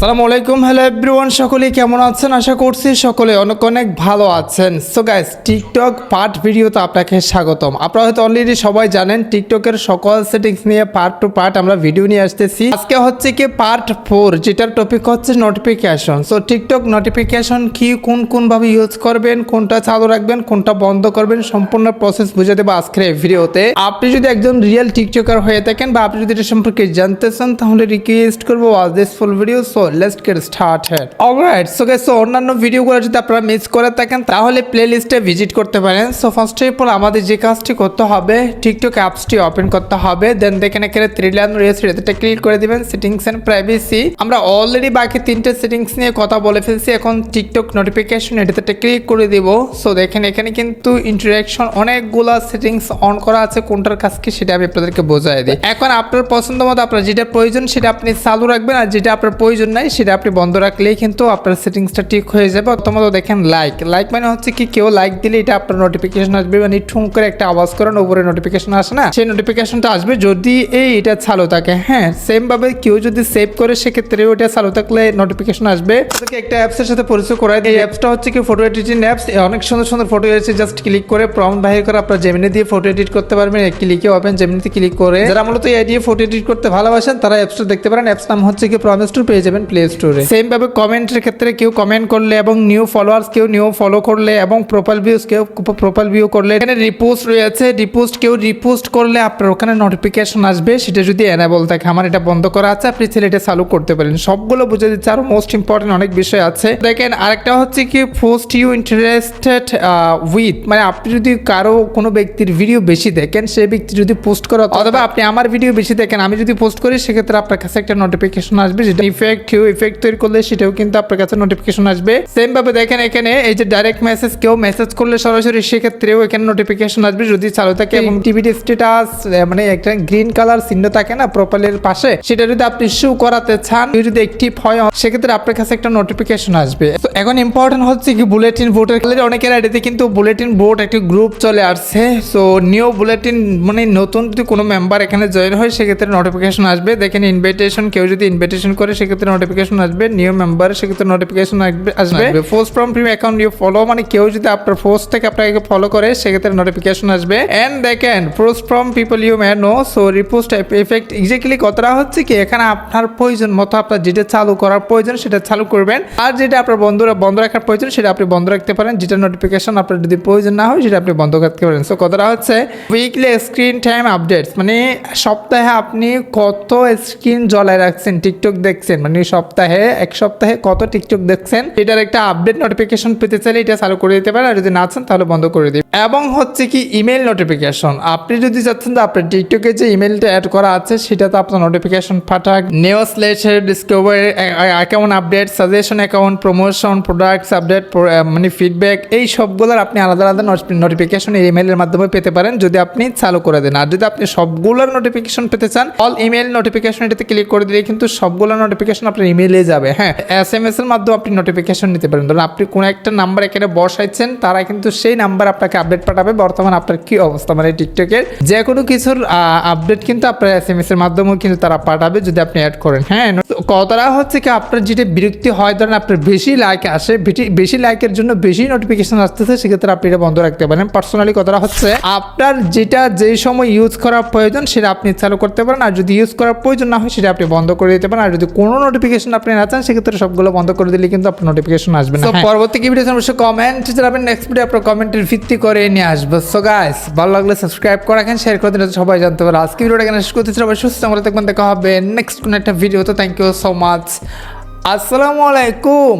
আসসালামু আলাইকুম, hello everyone, সকলে কেমন আছেন? আশা করছি সকলে অনেক অনেক ভালো আছেন। সো গাইস, টিকটক পার্ট ভিডিওতে আপনাকে স্বাগতম। আপনারা হয়তো অলরেডি সবাই জানেন টিকটকের সকল সেটিংস নিয়ে পার্ট টু পার্ট আমরা ভিডিও নিয়ে আসতেছি। আজকে হচ্ছে কি পার্ট 4, যেটার টপিক হচ্ছে নোটিফিকেশন। সো টিকটক নোটিফিকেশন কি, কোন ভাবে ইউজ করবেন, কোনটা চালু রাখবেন, কোনটা বন্ধ করবেন, সম্পূর্ণ প্রসেস বুঝে দেবো আজকের এই ভিডিওতে। আপনি যদি একজন রিয়েল টিকটকার হয়ে থাকেন বা আপনি যদি এটা সম্পর্কে জানতে চান, তাহলে রিকোয়েস্ট করবো watch this full video. So let's get started. Alright, so guys, অন্যান্য ভিডিওগুলো যদি আপনারা মিস করে থাকেন তাহলে প্লেলিস্টে ভিজিট করতে পারেন। সো ফার্স্ট অফ অল আমাদের যে কাজটি করতে হবে, টিকটক অ্যাপসটি ওপেন করতে হবে। দেন দেখেন এখানে থ্রি লাইন রয়েছে, এটাতে ক্লিক করে দিবেন সেটিংস এন্ড প্রাইভেসি। আমরা অলরেডি বাকি তিনটে সেটিংস নিয়ে কথা বলে ফেলছি। এখন টিকটক নোটিফিকেশন এটাতে ক্লিক করে দিব। সো দেখেন এখানে কিন্তু ইন্টারাকশন অনেকগুলা সেটিংস অন করা আছে, কোনটার কাজ কি সেটা আমি আপনাদেরকে বোঝাই দিই। এখন আপনার পছন্দ মতো আপনার যেটা প্রয়োজন সেটা আপনি চালু রাখবেন, আর যেটা আপনার প্রয়োজন নাই সেটা আপনি বন্ধ রাখলেই কিন্তু আপনার সেটিংসটা ঠিক হয়ে যাবে। প্রথমত দেখেন লাইক মানে হচ্ছে কি কেউ লাইক দিলে এটা আপনার নোটিফিকেশন আসবে, মানে ঠুং করে একটা আওয়াজ করেন উপরে নোটিফিকেশন আসে না, সেই নোটিফিকেশনটা আসবে যদি এটা চালু থাকে। হ্যাঁ, সেম ভাবে কেউ যদি সেভ করে সেক্ষেত্রে ওটা চালু থাকলে নোটিফিকেশন আসবে। আপনাকে একটা অ্যাপসের সাথে পরিচয় করাই দিই। এই অ্যাপসটা হচ্ছে কি ফটো এডিটিং অ্যাপস। অনেক সুন্দর সুন্দর ফটো এসেছে, জাস্ট ক্লিক করে প্রম্পট বাহির করে আপনার জেমিনি দিয়ে ফটো এডিট করতে পারবেন। ক্লিকে ওপেন জেমিনিতে ক্লিক করে যারা মূলত এই দিয়ে ফটো এডিট করতে ভালোবাসেন তারা অ্যাপসটা দেখতে পারেন। অ্যাপস নাম হচ্ছে কি প্রমিস টু, পেয়ে যাবেন প্লে স্টোরে। সেম ভাবে কমেন্টের ক্ষেত্রে কেউ কমেন্ট করলে এবং নিউ ফলোয়ার্স কেউ নিউ ফলো করলে এবং প্রোফাইল ভিউজ কেউ প্রোফাইল ভিউ করলে, এখানে রিপোস্ট রয়েছে, কেউ রিপোস্ট করলে আপনার ওখানে নোটিফিকেশন আসবে। সেটা যদি এনেবল থাকে, আমার এটা বন্ধ করা আছে, আপনি ছেলে এটা চালু করতে পারেন। সবগুলো বুঝে দিচ্ছে। আরো মোস্ট ইম্পর্টেন্ট অনেক বিষয় আছে। দেখেন আরেকটা হচ্ছে কি পোস্ট ইউ ইন্টারেস্টেড উইথ, মানে আপনি যদি কারো কোনো ব্যক্তির ভিডিও বেশি দেখেন, সেই ব্যক্তি যদি পোস্ট করে অথবা আপনি আমার ভিডিও বেশি দেখেন, আমি যদি পোস্ট করি সেক্ষেত্রে আপনার কাছে একটা নোটিফিকেশন আসবে। যেটা ইফেক্ট তৈরি করলে সেটাও কিন্তু আপনার কাছে নোটিফিকেশন আসবে। সেম ভাবে দেখেন এখানে এই যে ডাইরেক্ট মেসেজ, কেউ মেসেজ করলে সরাসরি সেক্ষেত্রেও এখানে নোটিফিকেশন আসবে যদি চালু থাকে। এবং টিভিটি স্ট্যাটাস মানে একটা গ্রিন কালার চিহ্ন থাকে না প্রোফাইলের পাশে, সেটা যদি আপনি শো করাতে চান, যদি অ্যাক্টিভ হয় সেক্ষেত্রে আপনার কাছে একটা নোটিফিকেশন আসবে। তো এখন ইম্পর্টেন্ট হচ্ছে কি বুলেটিন বোর্ডের অনেকের আইডিতে কিন্তু বুলেটিন বোর্ড একটি গ্রুপ চলে আসছে। সো নিউ বুলেটিন মানে নতুন যদি কোনো মেম্বার এখানে জয়েন হয় সেক্ষেত্রে নোটিফিকেশন আসবে। দেখেন ইনভাইটেশন, কেউ যদি ইনভাইটেশন করে সেক্ষেত্রে নোটিফিকেশন আসবে। নিউ মেম্বার সেক্ষেত্রে নোটিফিকেশন আসবে। Post from premium account you follow, মানে কেউ যদি আপনার পোস্ট থেকে আপনাকে ফলো করে সেক্ষেত্রে নোটিফিকেশন আসবে। এন্ড দেখেন post from people you may know, so repost effect. Exactly কথাটা হচ্ছে কি এখানে আপনার প্রয়োজন মতো আপনার যেটা চালু করার প্রয়োজন সেটা চালু করবেন, আর যেটা আপনার বন্ধুরা বন্ধ রাখার প্রয়োজন সেটা আপনি বন্ধ রাখতে পারেন। যেটা নোটিফিকেশন আপনার যদি প্রয়োজন না হয় সেটা আপনি বন্ধ রাখতে পারেন। সো কথাটা হচ্ছে উইকলি স্ক্রিন টাইম আপডেটস, মানে সপ্তাহে আপনি কত স্ক্রিন জ্বলায় রাখছেন, টিকটক দেখছেন, মানে এক সপ্তাহে কত টিকটক দেখছেন, এটার একটা আপডেট নোটিফিকেশন পেতে চাইলে এটা চালু করে দিতে পারেন, আর যদি না চান তাহলে বন্ধ করে দিবেন। এবং হচ্ছে কি ইমেল নোটিফিকেশন, আপনি যদি চাচ্ছেন যে আপনার টিকটকে যে ইমেলটা অ্যাড করা আছে সেটাতে আপনার নোটিফিকেশন পাঠাক। Newsletter, discovery account update, suggestion account, promotion, products update, মানে ফিডব্যাক, এই সবগুলোর আপনি আলাদা আলাদা নোটিফিকেশন এই ইমেলের মাধ্যমে পেতে পারেন যদি আপনি চালু করে দেন। আর যদি আপনি সবগুলোর নোটিফিকেশন পেতে চান, অল ইমেল নোটিফিকেশন এটাতে ক্লিক করে দিলে কিন্তু সবগুলো নোটিফিকেশন আপনার ইমেইলে যাবে। হ্যাঁ, SMS এর মাধ্যমে আপনি নোটিফিকেশন নিতে পারেন। ধরুন আপনি কোনো একটা নাম্বার এখানে বসাইছেন, তারা কিন্তু সেই নাম্বার আপনাকে আপডেট পাঠাবে বর্তমান আপনার কি অবস্থা, মানে টিকটকের যে কোনো কিছুর আপডেট কিন্তু আপনার SMS এর মাধ্যমেও কিন্তু তারা পাঠাবে যদি আপনি অ্যাড করেন। হ্যাঁ, কথাটা হচ্ছে কি আপনার যেটা বিরক্তি হয়, ধরেন আপনার বেশি লাইক আসে, বেশি লাইকের জন্য বেশি নোটিফিকেশন আসতেছে, সেক্ষেত্রে আপনি এটা বন্ধ রাখতে পারেন। পার্সোনালি কথাটা হচ্ছে আপনার যেটা যেই সময় ইউজ করার প্রয়োজন সেটা আপনি চালু করতে পারেন, আর যদি ইউজ করার প্রয়োজন না হয় সেটা আপনি বন্ধ করে দিতে পারেন। আর যদি কোনো নোটিফিকেশন আপনি না চান সেক্ষেত্রে সবগুলো বন্ধ করে দিলে কিন্তু আপনার নোটিফিকেশন আসবে না। পরবর্তী কি ভিডিও অবশ্যই কমেন্ট জানাবেন, নেক্সট ভিডিও আপনার কমেন্টের ভিত্তি করে নিয়ে আসবো। সো গাইস, ভালো লাগলে সাবস্ক্রাইব করে রাখেন, শেয়ার করে দিন, সবাই জানতে পারে। আজকে ভিডিওটা এখানে শেষ করতেছি, আবার সুস্থ আমরা দেখবেন, দেখা হবে নেক্সট কোনো একটা ভিডিও। তো থ্যাংক ইউ সো মাচ, আসসালামু আলাইকুম।